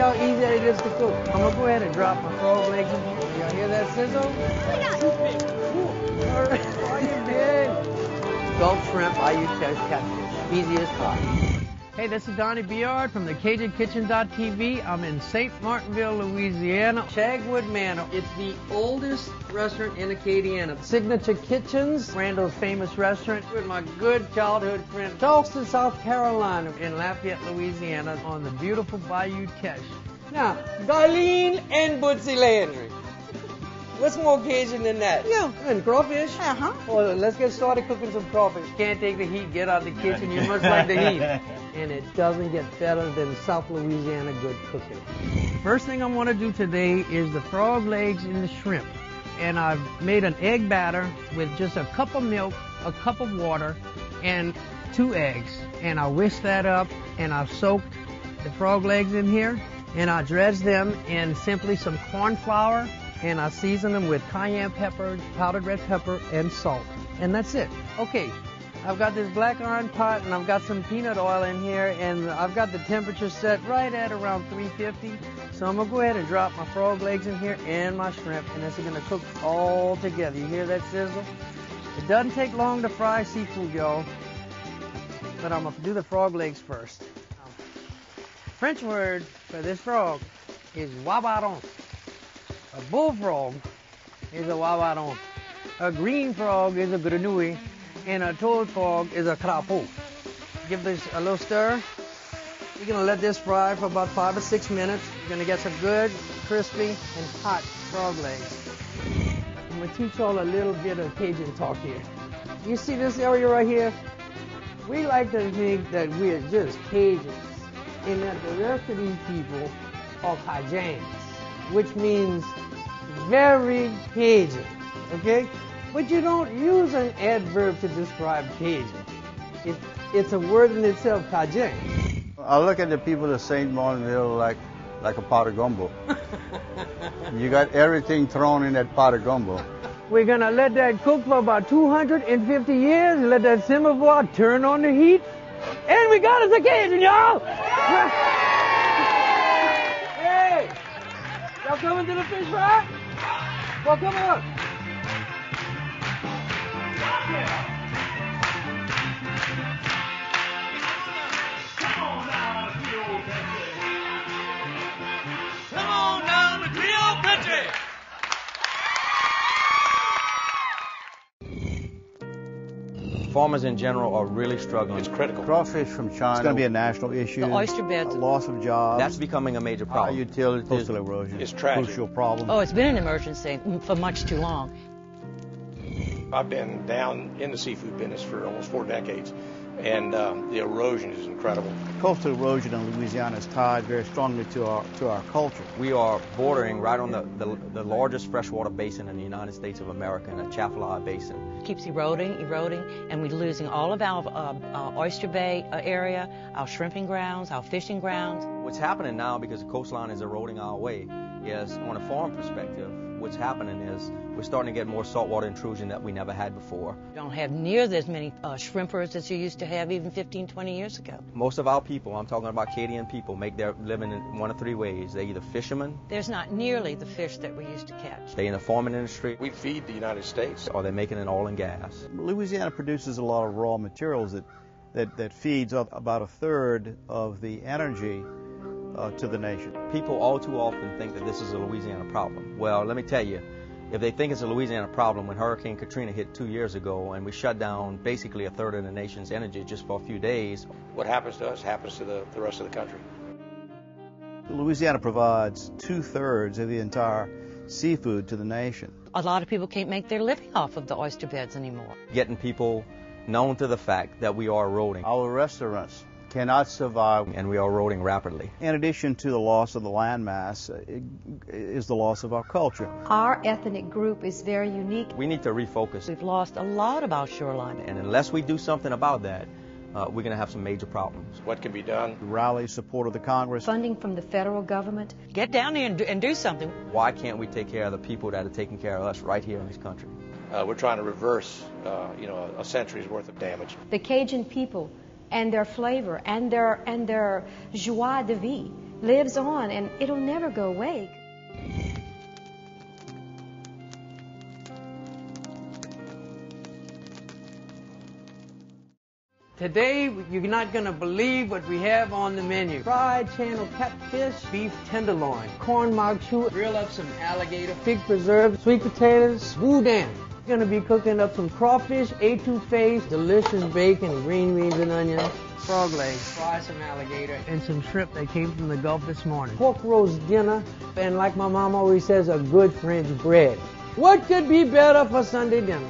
how easy it is to cook. I'm going to go ahead and drop my frog legs in here. Y'all hear that sizzle? Are you big? Gulf shrimp, cajunkitchen catfish. Easy as pie. Hey, this is Donnie Bulliard from the cajunkitchen.tv. I'm in St. Martinville, Louisiana. Chagwood Manor. It's the oldest restaurant in Acadiana. Signature Kitchens, Randall's famous restaurant, with my good childhood friend, Charleston, South Carolina, in Lafayette, Louisiana, on the beautiful Bayou Teche. Now, Darlene and Bootsy Landry. What's more Cajun than that? Yeah. And crawfish? Uh-huh. Well, let's get started cooking some crawfish. Can't take the heat, get out of the kitchen. You must like the heat. And it doesn't get better than South Louisiana good cooking. First thing I want to do today is the frog legs and the shrimp. And I've made an egg batter with just a cup of milk, a cup of water, and 2 eggs. And I whisk that up, and I've soaked the frog legs in here, and I dredge them in simply some corn flour, and I season them with cayenne pepper, powdered red pepper, and salt. And that's it. Okay, I've got this black iron pot, and I've got some peanut oil in here, and I've got the temperature set right at around 350. So I'm going to go ahead and drop my frog legs in here and my shrimp, and this is going to cook all together. You hear that sizzle? It doesn't take long to fry seafood, y'all, but I'm going to do the frog legs first. French word for this frog is wabaron. A bullfrog is a wabaron. A green frog is a grenouille, and a toad frog is a crapaud. Give this a little stir. You're going to let this fry for about 5 or 6 minutes. You're going to get some good, crispy, and hot frog legs. I'm going to teach y'all a little bit of Cajun talk here. You see this area right here? We like to think that we're just Cajuns, and that the rest of these people are Cajuns, which means very Cajun, okay? But you don't use an adverb to describe Cajun. It's a word in itself, Cajun. I look at the people of St. Martinville like a pot of gumbo. You got everything thrown in that pot of gumbo. We're going to let that cook for about 250 years, let that simmer for, turn on the heat, and we got us a Cajun, y'all! Hey! Y'all coming to the fish fry? Well, come on. Come on down to Creole Country. Farmers in general are really struggling. It's critical. Crawfish from China. It's going to be a national issue. The oyster beds. Loss of jobs. That's becoming a major problem. Utilities. Coastal erosion. It's tragic. Crucial problem. Oh, it's been an emergency for much too long. I've been down in the seafood business for almost 4 decades, and the erosion is incredible. Coastal erosion in Louisiana is tied very strongly to our culture. We are bordering right on the largest freshwater basin in the United States of America, in the Atchafalaya Basin. It keeps eroding, and we're losing all of our oyster bay area, our shrimping grounds, our fishing grounds. What's happening now, because the coastline is eroding our way, is on a farm perspective, what's happening is we're starting to get more saltwater intrusion that we never had before. You don't have near as many shrimpers as you used to have even 15, 20 years ago. Most of our people, I'm talking about Acadian people, make their living in one of 3 ways. They're either fishermen. There's not nearly the fish that we used to catch. They're in the farming industry. We feed the United States. Or they're making it oil and gas. Louisiana produces a lot of raw materials that feeds about 1/3 of the energy to the nation. People all too often think that this is a Louisiana problem. Well, let me tell you, if they think it's a Louisiana problem, when Hurricane Katrina hit 2 years ago and we shut down basically 1/3 of the nation's energy just for a few days. What happens to us happens to the rest of the country. Louisiana provides 2/3 of the entire seafood to the nation. A lot of people can't make their living off of the oyster beds anymore. Getting people known to the fact that we are eroding. Our restaurants cannot survive, and we are eroding rapidly. In addition to the loss of the landmass, is the loss of our culture. Our ethnic group is very unique. We need to refocus. We've lost a lot of our shoreline. And unless we do something about that, we're going to have some major problems. What can be done? Rally support of the Congress. Funding from the federal government. Get down there and do something. Why can't we take care of the people that are taking care of us right here in this country? We're trying to reverse, a century's worth of damage. The Cajun people and their flavor and their joie de vie lives on and it'll never go away. Today, you're not going to believe what we have on the menu. Fried channel catfish, beef tenderloin, corn mog chou, grill up some alligator, pig preserves, sweet potatoes, boudin. We're going to be cooking up some crawfish, etouffees, delicious bacon, green beans and onions, frog legs, fry some alligator, and some shrimp that came from the Gulf this morning. Pork roast dinner, and like my mom always says, a good French bread. What could be better for Sunday dinner?